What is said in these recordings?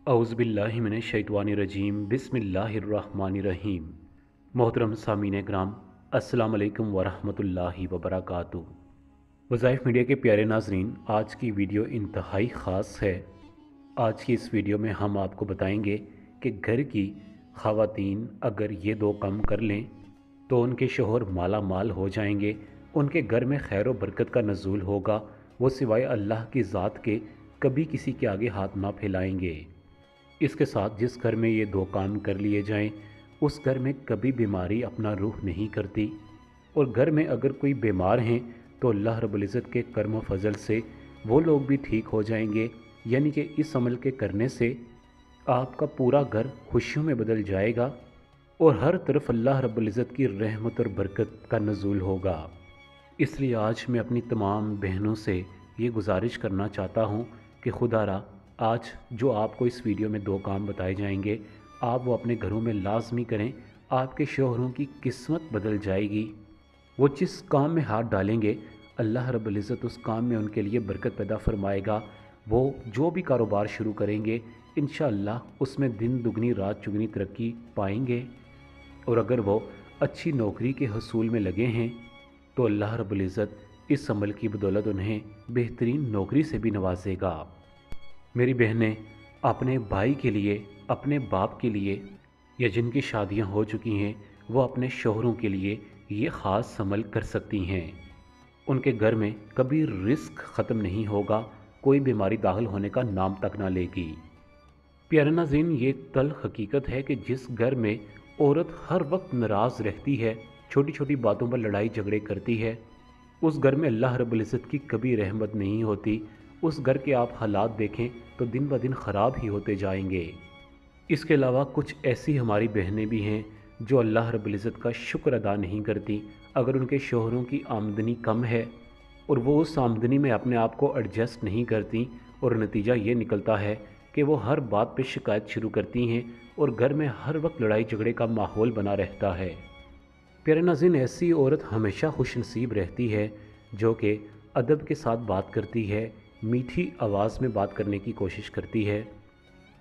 औज़ुबिल्लाहि मिनश्शैतानिर्रजीम बिस्मिल्लाहिर्रहमानिर्रहीम। मोहतरम सामीन कराम, अस्सलाम वालेकुम वरहमतुल्लाहि वबरकातुहू। वज़ाइफ मीडिया के प्यारे नाजरीन, आज की वीडियो इंतहाई ख़ास है। आज की इस वीडियो में हम आपको बताएंगे कि घर की ख़वातीन अगर ये दो काम कर लें तो उनके शोहर माला माल हो जाएंगे, उनके घर में खैर व बरकत का नज़ूल होगा, वो सिवाय अल्लाह की ज़ात के कभी किसी के आगे हाथ ना फैलाएंगे। इसके साथ जिस घर में ये दो काम कर लिए जाएं, उस घर में कभी बीमारी अपना रुख नहीं करती, और घर में अगर कोई बीमार हैं तो अल्लाह रब्बुल इज़्ज़त के करम व फजल से वो लोग भी ठीक हो जाएंगे। यानी कि इस अमल के करने से आपका पूरा घर खुशियों में बदल जाएगा और हर तरफ अल्लाह रब्बुल इज़्ज़त की रहमत और बरकत का नज़ूल होगा। इसलिए आज मैं अपनी तमाम बहनों से ये गुजारिश करना चाहता हूँ कि खुदारा आज जो आपको इस वीडियो में दो काम बताए जाएंगे, आप वो अपने घरों में लाजमी करें। आपके शोहरों की किस्मत बदल जाएगी। वो जिस काम में हाथ डालेंगे अल्लाह रब्बुल इज़्ज़त उस काम में उनके लिए बरकत पैदा फरमाएगा। वो जो भी कारोबार शुरू करेंगे इंशाअल्लाह उसमें दिन दुगनी रात चुगनी तरक्की पाएंगे। और अगर वो अच्छी नौकरी के हसूल में लगे हैं तो अल्लाह रब्बुल इज़्ज़त इस अमल की बदौलत उन्हें बेहतरीन नौकरी से भी नवाजेगा। मेरी बहनें अपने भाई के लिए, अपने बाप के लिए, या जिनकी शादियां हो चुकी हैं वो अपने शोहरों के लिए ये ख़ास अमल कर सकती हैं। उनके घर में कभी रिस्क ख़त्म नहीं होगा, कोई बीमारी दाखिल होने का नाम तक ना लेगी। प्यारे नाज़रीन, ये तल्ख़ हकीकत है कि जिस घर में औरत हर वक्त नाराज़ रहती है, छोटी छोटी बातों पर लड़ाई झगड़े करती है, उस घर में अल्लाह रब्बुल इज़्ज़त की कभी रहमत नहीं होती। उस घर के आप हालात देखें तो दिन ब दिन ख़राब ही होते जाएंगे। इसके अलावा कुछ ऐसी हमारी बहनें भी हैं जो अल्लाह रब्बुल इज़्ज़त का शुक्र अदा नहीं करती। अगर उनके शोहरों की आमदनी कम है और वो उस आमदनी में अपने आप को एडजस्ट नहीं करती, और नतीजा ये निकलता है कि वो हर बात पे शिकायत शुरू करती हैं और घर में हर वक्त लड़ाई झगड़े का माहौल बना रहता है। प्यारे नाज़रीन, ऐसी औरत हमेशा खुशनसीब रहती है जो कि अदब के साथ बात करती है, मीठी आवाज़ में बात करने की कोशिश करती है,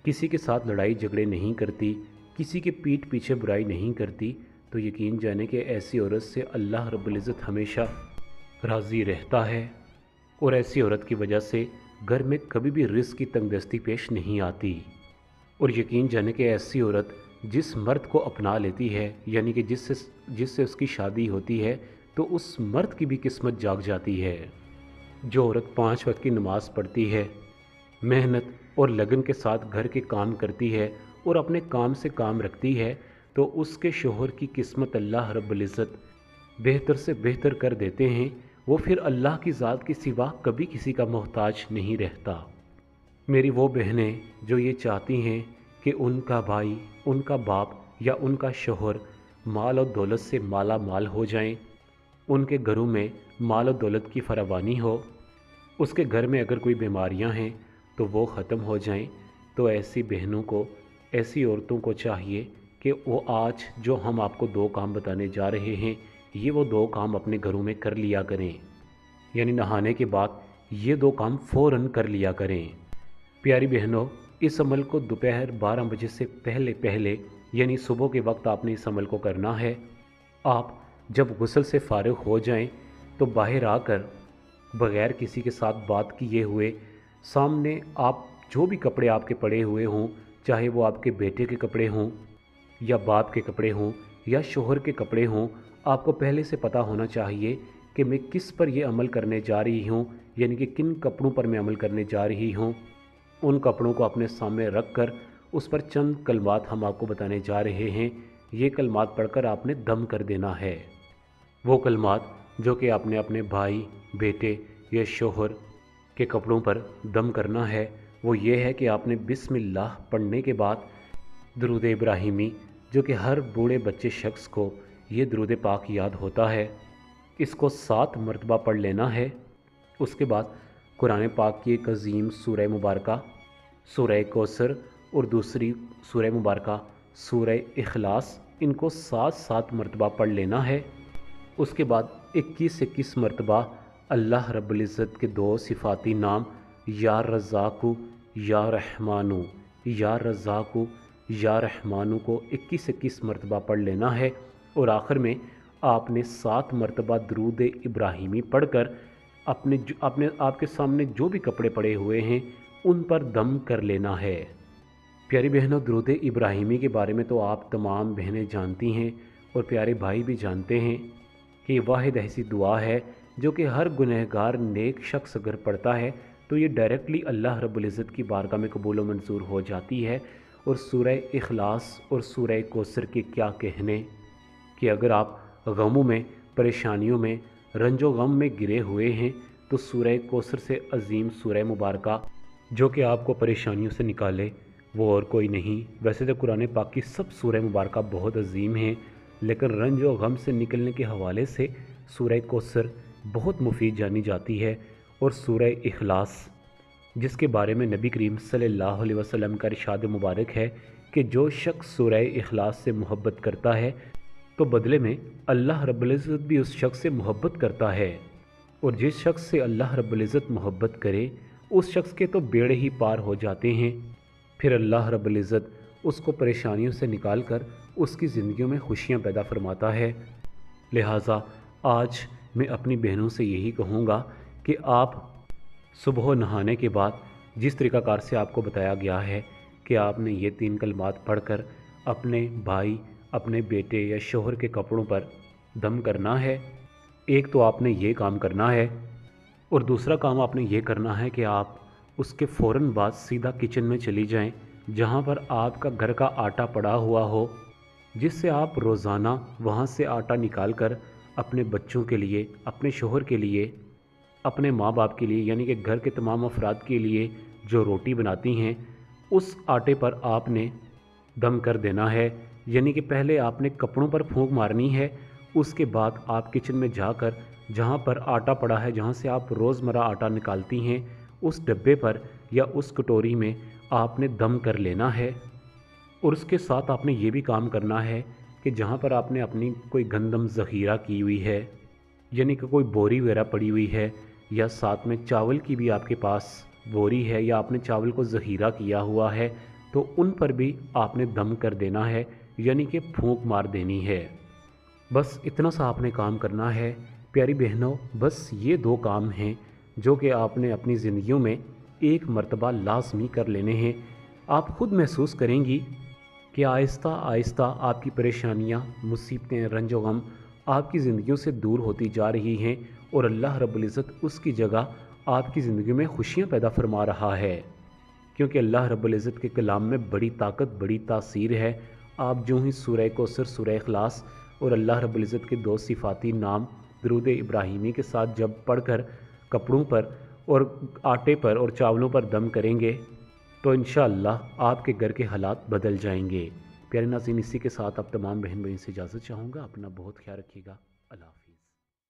किसी के साथ लड़ाई झगड़े नहीं करती, किसी के पीठ पीछे बुराई नहीं करती। तो यकीन जाने कि ऐसी औरत से अल्लाह रब्बुल इज़्ज़त हमेशा राज़ी रहता है, और ऐसी औरत की वजह से घर में कभी भी रिज़्क़ की तंगदस्ती पेश नहीं आती। और यकीन जाने कि ऐसी औरत जिस मर्द को अपना लेती है, यानी कि जिससे उसकी शादी होती है, तो उस मर्द की भी किस्मत जाग जाती है। जो औरत 5 वक्त की नमाज़ पढ़ती है, मेहनत और लगन के साथ घर के काम करती है और अपने काम से काम रखती है, तो उसके शोहर की किस्मत अल्लाह रब्बुल इज़्ज़त बेहतर से बेहतर कर देते हैं। वो फिर अल्लाह की ज़ात के सिवा कभी किसी का मोहताज नहीं रहता। मेरी वो बहनें जो ये चाहती हैं कि उनका भाई, उनका बाप या उनका शोहर माल और दौलत से माला माल हो जाएं, उनके घरों में माल और दौलत की फरावानी हो, उसके घर में अगर कोई बीमारियां हैं तो वो ख़त्म हो जाएं, तो ऐसी बहनों को, ऐसी औरतों को चाहिए कि वो आज जो हम आपको दो काम बताने जा रहे हैं, ये वो दो काम अपने घरों में कर लिया करें। यानी नहाने के बाद ये दो काम फ़ौरन कर लिया करें। प्यारी बहनों, इस अमल को दोपहर 12 बजे से पहले पहले, यानी सुबह के वक्त आपने इस अमल को करना है। आप जब गुस्ल से फ़ारिग हो जाएं तो बाहर आकर बग़ैर किसी के साथ बात किए हुए सामने आप जो भी कपड़े आपके पड़े हुए हों, चाहे वो आपके बेटे के कपड़े हों या बाप के कपड़े हों या शोहर के कपड़े हों, आपको पहले से पता होना चाहिए कि मैं किस पर ये अमल करने जा रही हूँ, यानी कि किन कपड़ों पर मैं अमल करने जा रही हूँ। उन कपड़ों को अपने सामने रख कर उस पर चंद कलमात हम आपको बताने जा रहे हैं। ये कलमात पढ़कर आपने दम कर देना है। वो कलमात जो कि आपने अपने भाई, बेटे या शोहर के कपड़ों पर दम करना है, वो ये है कि आपने बिस्मिल्लाह पढ़ने के बाद दुरूद इब्राहिमी, जो कि हर बूढ़े बच्चे शख्स को ये दुरूद पाक याद होता है, इसको 7 मरतबा पढ़ लेना है। उसके बाद कुरान पाक की एक अजीम सूरह मुबारका, सूरह कौसर, और दूसरी सूरह मुबारका सूरह इखलास, इनको 7-7 मरतबा पढ़ लेना है। उसके बाद 21-21 मरतबा अल्लाह रब्बुल इज़्ज़त के 2 सिफ़ाती नाम या रज़्ज़ाक़ु या रहमानु, یا رزاقو یا رحمانو کو 21 مرتبہ پڑھ لینا ہے، اور آخر میں آپ نے 7 مرتبہ درود ابراہیمی پڑھ کر آپ کے سامنے جو بھی کپڑے پڑے ہوئے ہیں ان پر دم کر لینا ہے۔ پیاری بہنوں، درود ابراہیمی کے بارے میں تو آپ تمام بہنیں جانتی ہیں اور پیارے بھائی بھی جانتے ہیں کہ یہ واحد ایسی دعا ہے جو کہ ہر گنہگار نیک شخص اگر پڑھتا ہے تو یہ ڈائریکٹلی اللہ رب العزت کی بارگاہ میں قبول و منظور ہو جاتی ہے۔ اور سورہ اخلاص اور سورہ کوثر کے کیا کہنے کہ اگر آپ غموں میں، پریشانیوں میں، رنج و غم میں گرے ہوئے ہیں تو سورہ کوثر سے عظیم سورہ مبارکہ جو کہ آپ کو پریشانیوں سے نکالے وہ اور کوئی نہیں۔ ویسے تو قرآن پاک کی سب سورہ مبارکہ بہت عظیم ہیں، لیکن رنج و غم سے نکلنے کے حوالے سے سورہ کوثر بہت مفید جانی جاتی ہے۔ اور سورہ اخلاص جس کے بارے میں نبی کریم صلی اللہ علیہ وسلم کا ارشاد مبارک ہے کہ جو شخص سورہ اخلاص سے محبت کرتا ہے تو بدلے میں اللہ رب العزت بھی اس شخص سے محبت کرتا ہے، اور جس شخص سے اللہ رب العزت محبت کرے اس شخص کے تو بیڑے ہی پار ہو جاتے ہیں، پھر اللہ رب العزت اس کو پریشانیوں سے نکال کر اس کی زندگیوں میں خوشیاں پیدا فرماتا ہے۔ لہٰذا آج میں اپنی بہنوں سے یہی کہوں گا کہ آپ صبح نہانے کے بعد جس طریقہ کار سے آپ کو بتایا گیا ہے کہ آپ نے یہ 3 کلمات پڑھ کر اپنے بھائی، اپنے بیٹے یا شوہر کے کپڑوں پر دم کرنا ہے۔ ایک تو آپ نے یہ کام کرنا ہے، اور دوسرا کام آپ نے یہ کرنا ہے کہ آپ اس کے فوراً بعد سیدھا کچن میں چلی جائیں جہاں پر آپ کا گھر کا آٹا پڑا ہوا ہو، جس سے آپ روزانہ وہاں سے آٹا نکال کر اپنے بچوں کے لیے، اپنے شوہر کے لیے، اپنے ماں باپ کے لیے، یعنی کہ گھر کے تمام افراد کے لیے جو روٹی بناتی ہیں اس آٹے پر آپ نے دم کر دینا ہے۔ یعنی کہ پہلے آپ نے کپڑوں پر پھونک مارنی ہے، اس کے بعد آپ کچن میں جا کر جہاں پر آٹا پڑا ہے، جہاں سے آپ روزمرہ آٹا نکالتی ہیں، اس ڈبے پر یا اس کٹوری میں آپ نے دم کر لینا ہے۔ اور اس کے ساتھ آپ نے یہ بھی کام کرنا ہے کہ جہاں پر آپ نے اپنی کوئی گندم ذخیرہ کی ہوئی ہے، یعنی کہ کوئی بوری وغیرہ پڑی ہوئی ہے، یا ساتھ میں چاول کی بھی آپ کے پاس بوری ہے، یا آپ نے چاول کو ذخیرہ کیا ہوا ہے، تو ان پر بھی آپ نے دم کر دینا ہے، یعنی کہ پھونک مار دینی ہے۔ بس اتنا سا آپ نے کام کرنا ہے پیاری بہنوں۔ بس یہ 2 کام ہیں جو کہ آپ نے اپنی زندگیوں میں ایک مرتبہ لازمی کر لینے ہیں۔ آپ خود محسوس کریں گی کہ آہستہ آہستہ آپ کی پریشانیاں، مصیبتیں، رنج و غم آپ کی زندگیوں سے دور ہوتی جا رہی ہیں، اور اللہ رب العزت اس کی جگہ آپ کی زندگی میں خوشیاں پیدا فرما رہا ہے، کیونکہ اللہ رب العزت کے کلام میں بڑی طاقت، بڑی تاثیر ہے۔ آپ جو ہی سورہ کوثر، سورہ اخلاص اور اللہ رب العزت کے 2 صفاتی نام درود ابراہیمی کے ساتھ جب پڑھ کر کپڑوں پر اور آٹے پر اور چاولوں پر دم کریں گے تو انشاءاللہ آپ کے گھر کے حالات بدل جائیں گے۔ پیارے ناظرین، اسی کے ساتھ اب تمام بہن بھائیوں سے اجازت چاہوں گا۔ اپنا بہت خیال رکھیے گا۔ اللہ حافظ۔